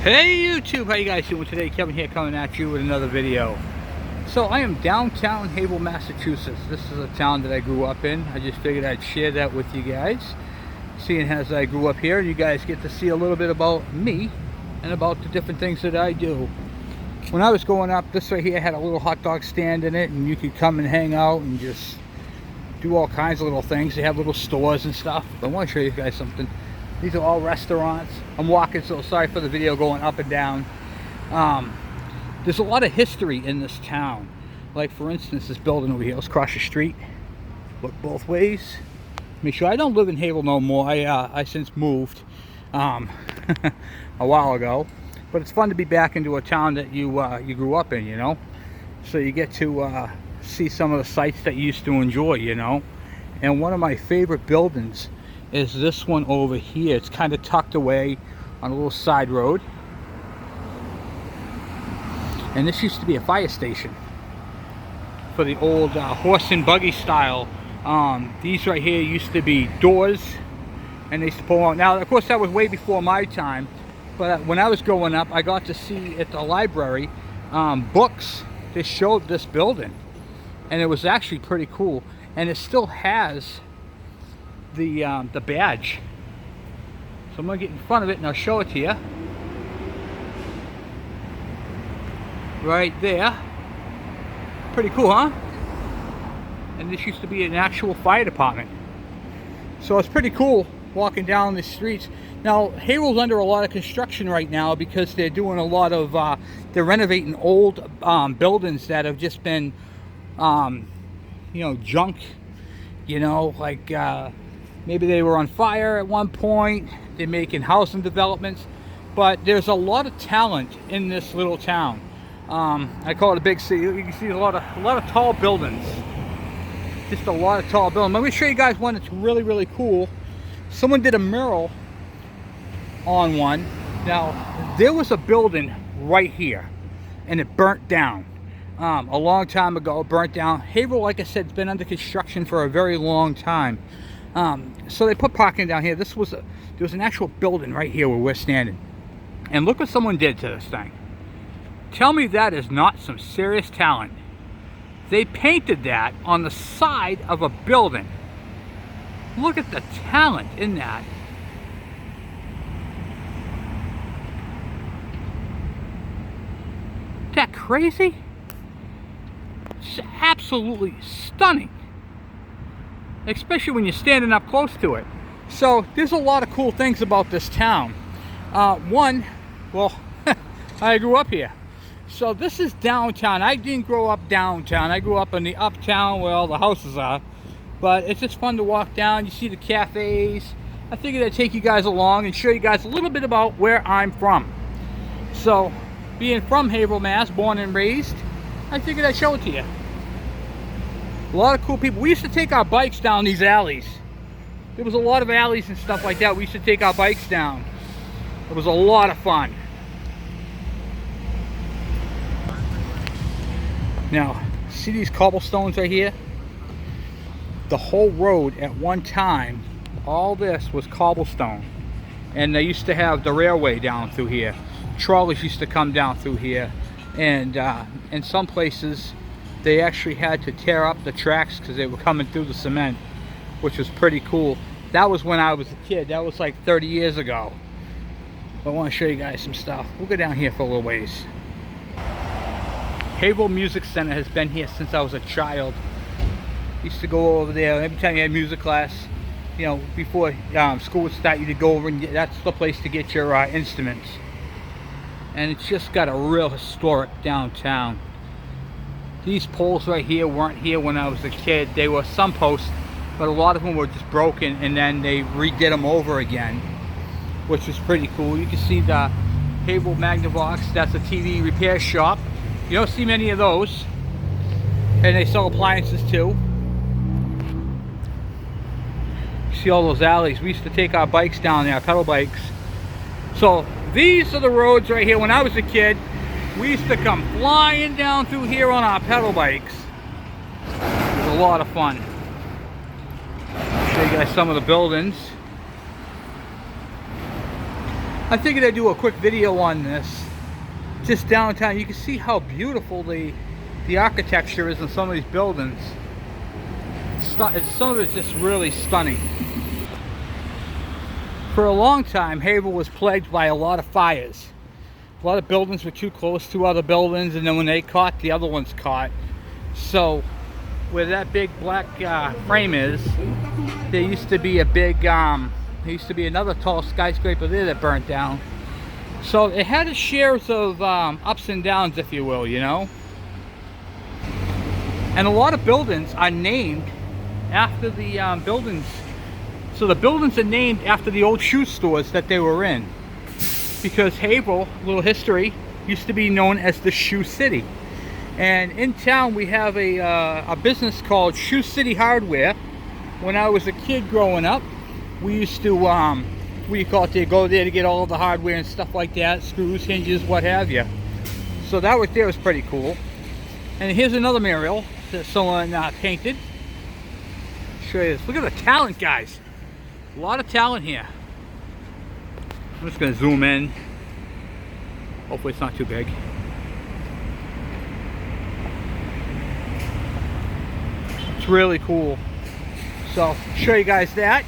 Hey YouTube, how you guys doing today? Kevin here coming at you with another video. So I am downtown Haverhill, Massachusetts. This is a town that I grew up in. I just figured I'd share that with you guys. Seeing as I grew up here, you guys get to see a little bit about me and about the different things that I do. When I was growing up, this right here had a little hot dog stand in it, and you could come and hang out and just do all kinds of little things. They have little stores and stuff. But I want to show you guys something. These are all restaurants. I'm walking, so sorry for the video going up and down. There's a lot of history in this town. Like, for instance, this building over here. Let's cross the street. Look both ways. Make sure I don't live in Haverhill no more. I since moved a while ago. But it's fun to be back into a town that you grew up in, you know. So you get to see some of the sights that you used to enjoy, you know. And one of my favorite buildings is this one over here. It's kind of tucked away on a little side road, and this used to be a fire station for the old horse and buggy style. These right here used to be doors, and they used to pull out. Now of course that was way before my time, but when I was growing up I got to see at the library books that showed this building, and it was actually pretty cool, and it still has the badge. So I'm gonna get in front of it and I'll show it to you. Right there. Pretty cool, huh? And this used to be an actual fire department. So it's pretty cool walking down the streets. Now Haverhill's under a lot of construction right now because they're doing a lot of they're renovating old buildings that have just been you know, junk, you know, like maybe they were on fire at one point. They're making housing developments, but there's a lot of talent in this little town. I call it a big city. You can see a lot of tall buildings. Just a lot of tall buildings. Let me show you guys one that's really cool. Someone did a mural on one. Now there was a building right here, and it burnt down a long time ago. It burnt down. Haverhill, like I said, it's been under construction for a very long time. So they put parking down here. There was an actual building right here where we're standing, and look what someone did to this thing. Tell me that is not some serious talent. They painted that on the side of a building. Look at the talent in that. Isn't that crazy? It's absolutely stunning, especially when you're standing up close to it. So there's a lot of cool things about this town. One, well, I grew up here, so this is downtown. I didn't grow up downtown. I grew up in the uptown where all the houses are, but it's just fun to walk down. You see the cafes. I figured I'd take you guys along and show you guys a little bit about where I'm from. So being from Haverhill, Mass, born and raised, I figured I'd show it to you. A lot of cool people. We used to take our bikes down these alleys. There was a lot of alleys and stuff like that. We used to take our bikes down. It was a lot of fun. Now, see these cobblestones right here? The whole road at one time, all this was cobblestone. And they used to have the railway down through here. Trolleys used to come down through here. And in some places, they actually had to tear up the tracks because they were coming through the cement, which was pretty cool. That was when I was a kid. That was like 30 years ago. I want to show you guys some stuff. We'll go down here for a little ways. Haverhill Music Center has been here since I was a child. Used to go over there every time you had music class. You know, before school would start, you'd go over and that's the place to get your instruments. And it's just got a real historic downtown. These poles right here weren't here when I was a kid. They were some posts, but a lot of them were just broken, and then they redid them over again, which was pretty cool. You can see the Haverhill Magnavox. That's a TV repair shop. You don't see many of those. And they sell appliances too. You see all those alleys. We used to take our bikes down there, our pedal bikes. So these are the roads right here. When I was a kid, we used to come flying down through here on our pedal bikes. It was a lot of fun. I'll show you guys some of the buildings. I figured I'd do a quick video on this. Just downtown, you can see how beautiful the architecture is in some of these buildings. Some of it's just really stunning. For a long time, Haverhill was plagued by a lot of fires. A lot of buildings were too close to other buildings, and then when they caught, the other ones caught. So, where that big black frame is, there used to be a big, there used to be another tall skyscraper there that burnt down. So it had its shares of ups and downs, if you will, you know. And a lot of buildings are named after the buildings. So the buildings are named after the old shoe stores that they were in. Because Haverhill, a little history, used to be known as the Shoe City. And in town we have a business called Shoe City Hardware. When I was a kid growing up, we used to, what do you call it there, go there to get all of the hardware and stuff like that, screws, hinges, what have you. So that right there was pretty cool. And here's another mural that someone painted. Show you this. Look at the talent, guys. A lot of talent here. I'm just going to zoom in. Hopefully it's not too big. It's really cool. So, show you guys that.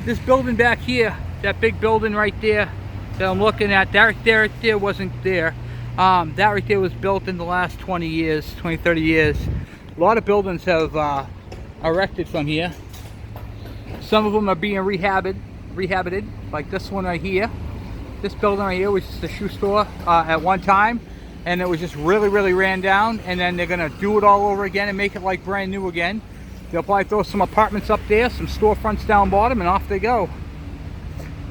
This building back here, that big building right there that I'm looking at, that right there wasn't there. That right there was built in the last 20 years, 20, 30 years. A lot of buildings have erected from here. Some of them are being rehabited, like this one right here. This building right here was just a shoe store at one time, and it was just really ran down, and then they're gonna do it all over again and make it like brand new again. They'll probably throw some apartments up there, some storefronts down bottom, and off they go.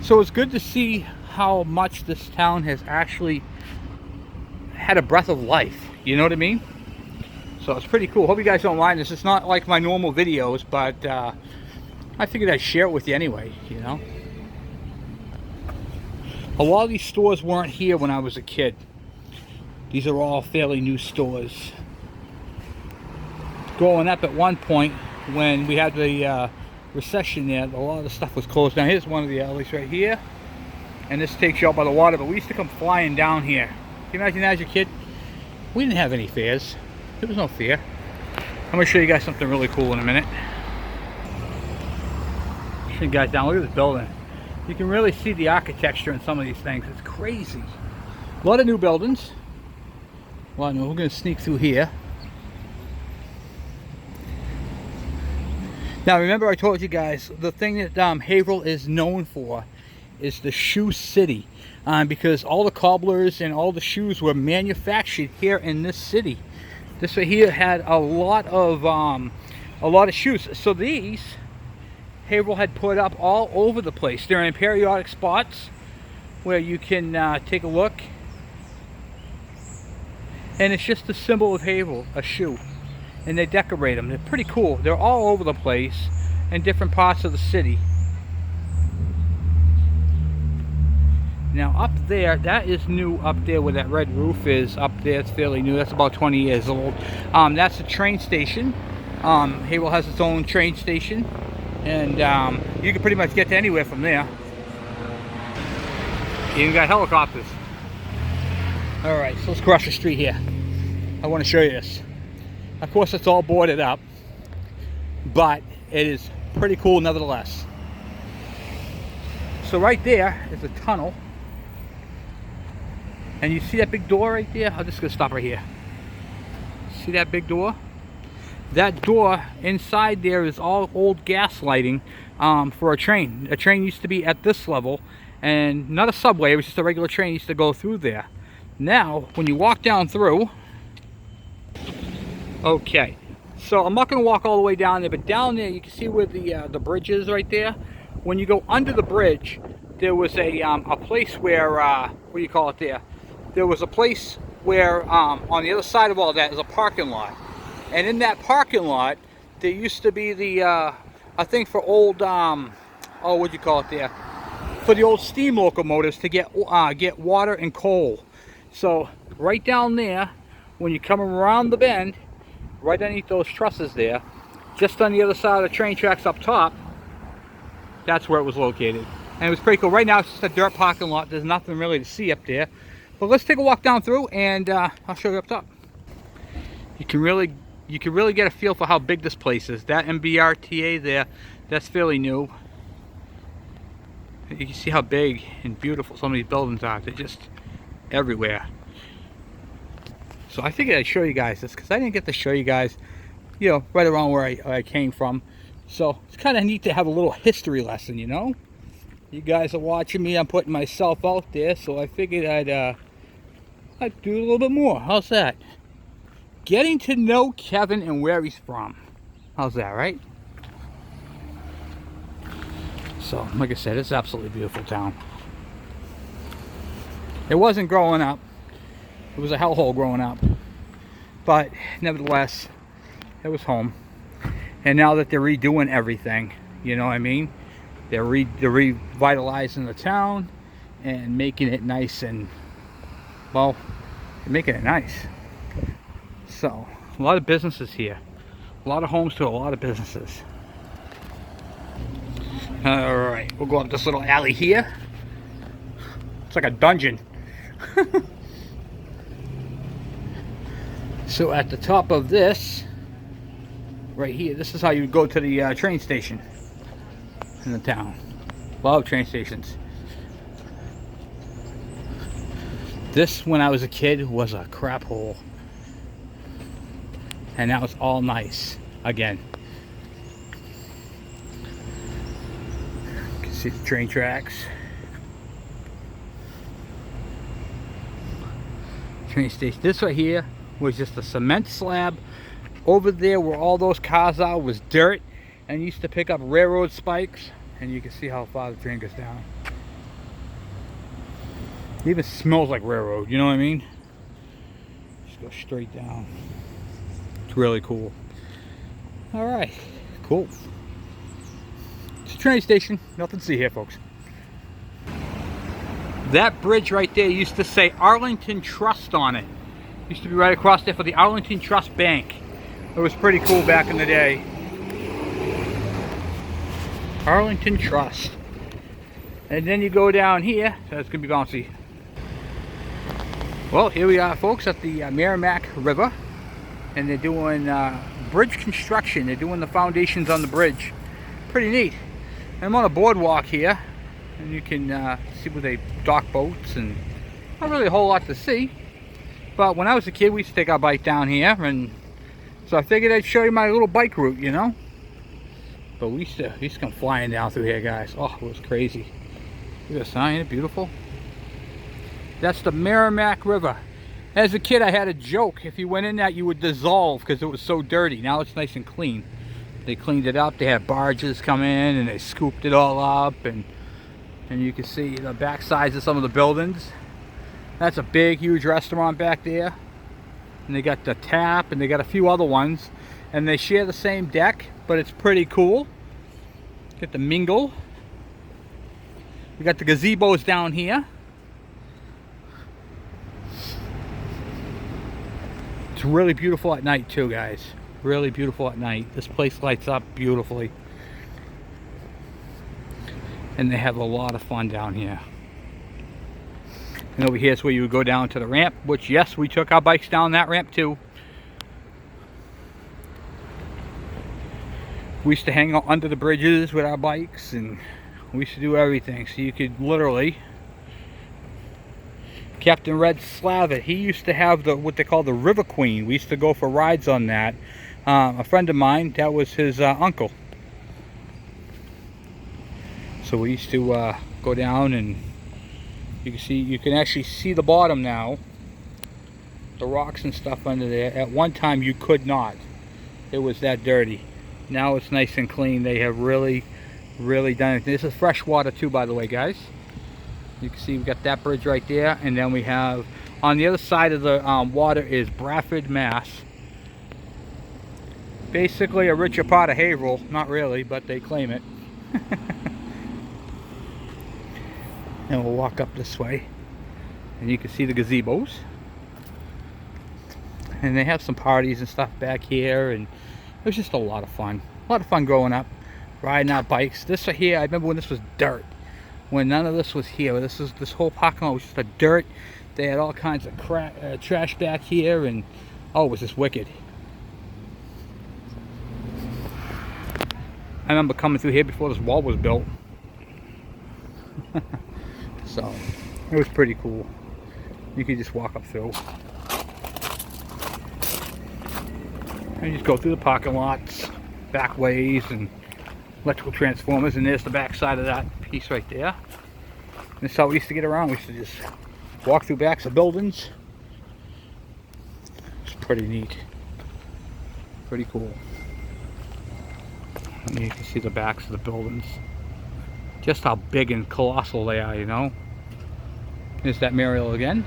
So it's good to see how much this town has actually had a breath of life, you know what I mean? So it's pretty cool. Hope you guys don't mind this. It's not like my normal videos, but I figured I'd share it with you anyway, you know. A lot of these stores weren't here when I was a kid. These are all fairly new stores. Growing up at one point, when we had the recession there, a lot of the stuff was closed down. Here's one of the alleys right here. And this takes you out by the water, but we used to come flying down here. Can you imagine that as a kid? We didn't have any fears. There was no fear. I'm going to show you guys something really cool in a minute. Show you guys down. Look at this building. You can really see the architecture in some of these things. It's crazy. A lot of new buildings. A lot of new. We're going to sneak through here. Now remember I told you guys, the thing that Haverhill is known for is the Shoe City. Because all the cobblers and all the shoes were manufactured here in this city. This right here had a lot of shoes. So these Haverhill had put up all over the place. They're in periodic spots where you can take a look. And it's just a symbol of Haverhill, a shoe. And they decorate them. They're pretty cool. They're all over the place in different parts of the city. Now up there, that is new up there where that red roof is. Up there, it's fairly new. That's about 20 years old. That's a train station. Haverhill has its own train station. And you can pretty much get to anywhere from there. You even got helicopters. Alright, so let's cross the street here. I want to show you this. Of course, it's all boarded up, but it is pretty cool nevertheless. So right there is a tunnel, and you see that big door right there? I'm just going to stop right here. See that big door? That door inside there is all old gas lighting for a train. A train used to be at this level, and not a subway, it was just a regular train used to go through there. Now, when you walk down through, okay, so I'm not going to walk all the way down there, but down there you can see where the bridge is right there. When you go under the bridge, there was a place where, what do you call it there? There was a place where on the other side of all that is a parking lot. And in that parking lot, there used to be the, I think for old, oh, what do you call it there? For the old steam locomotives to get water and coal. So right down there, when you come around the bend, right underneath those trusses there, just on the other side of the train tracks up top, that's where it was located. And it was pretty cool. Right now it's just a dirt parking lot. There's nothing really to see up there. But let's take a walk down through, and I'll show you up top. You can really get a feel for how big this place is. That MBRTA there, that's fairly new. You can see how big and beautiful some of these buildings are. They're just everywhere. So I figured I'd show you guys this, because I didn't get to show you guys, you know, right around where I came from. So it's kind of neat to have a little history lesson, you know. You guys are watching me. I'm putting myself out there, so I figured I'd do a little bit more. How's that? Getting to know Kevin and where he's from. How's that, right? So, like I said, it's absolutely beautiful town. It wasn't growing up. It was a hellhole growing up. But, nevertheless, it was home. And now that they're redoing everything, you know what I mean? They're revitalizing the town and making it nice and, well, they're making it nice. So, a lot of businesses here. A lot of homes to a lot of businesses. Alright, we'll go up this little alley here. It's like a dungeon. So at the top of this, right here, this is how you go to the train station in the town. A lot of train stations. This, when I was a kid, was a crap hole. And now it's all nice again. You can see the train tracks. Train station. This right here was just a cement slab. Over there where all those cars are was dirt, and used to pick up railroad spikes, and you can see how far the train goes down. It even smells like railroad, you know what I mean? Just go straight down. It's really cool. Alright, cool. It's a train station. Nothing to see here, folks. That bridge right there used to say Arlington Trust on it. Used to be right across there for the Arlington Trust Bank. It was pretty cool back in the day. Arlington Trust. And then you go down here. So it's going to be bouncy. Well, here we are, folks, at the Merrimack River. And they're doing bridge construction. They're doing the foundations on the bridge. Pretty neat. I'm on a boardwalk here. And you can see where they dock boats. And not really a whole lot to see. But when I was a kid, we used to take our bike down here. And so I figured I'd show you my little bike route, you know. But we used to come flying down through here, guys. Oh, it was crazy. Look at the sign, isn't it beautiful? That's the Merrimack River. As a kid, I had a joke. If you went in that, you would dissolve because it was so dirty. Now it's nice and clean. They cleaned it up. They had barges come in and they scooped it all up. And you can see the back sides of some of the buildings. That's a big, huge restaurant back there. And they got the Tap, and they got a few other ones. And they share the same deck, but it's pretty cool. Get the Mingle. We got the gazebos down here. It's really beautiful at night too, guys. Really beautiful at night. This place lights up beautifully. And they have a lot of fun down here. And over here is where you would go down to the ramp, which, yes, we took our bikes down that ramp too. We used to hang out under the bridges with our bikes, and we used to do everything. So you could literally... Captain Red Slavitt, he used to have what they call the River Queen. We used to go for rides on that. A friend of mine, that was his uncle. So we used to go down, and you can actually see the bottom now. The rocks and stuff under there. At one time you could not. It was that dirty. Now it's nice and clean. They have really done it. This is fresh water too, by the way, guys. You can see we've got that bridge right there, and then we have on the other side of the water is Bradford, Mass. Basically a richer part of Haverhill. Not really, but they claim it. And we'll walk up this way, and you can see the gazebos. And they have some parties and stuff back here, and it was just a lot of fun. A lot of fun growing up, riding our bikes. This right here, I remember when this was dirt. when none of this was here. This whole parking lot was just a dirt. They had all kinds of trash back here, and oh, it was just wicked. I remember coming through here before this wall was built. So it was pretty cool. You could just walk up through and just go through the parking lots, back ways, and electrical transformers. And there's the back side of that piece right there. And that's how we used to get around. We used to just walk through backs of buildings. It's pretty neat. Pretty cool. And you can see the backs of the buildings. Just how big and colossal they are, you know. There's that Muriel again.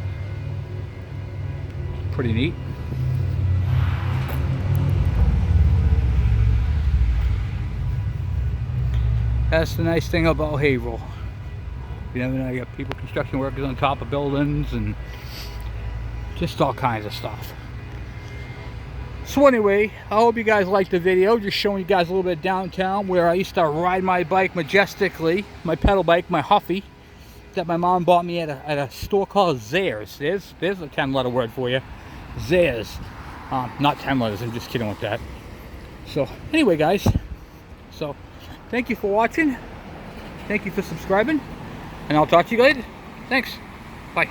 Pretty neat. That's the nice thing about Haverhill. You never know, you got people, construction workers on top of buildings, and just all kinds of stuff. So anyway, I hope you guys liked the video. Just showing you guys a little bit of downtown where I used to ride my bike majestically, my pedal bike, my Huffy, that my mom bought me at a store called Zayre's. There's a 10-letter word for you. Zayre's. Not 10 letters, I'm just kidding with that. So anyway, guys, so thank you for watching. Thank you for subscribing. And I'll talk to you later. Thanks. Bye.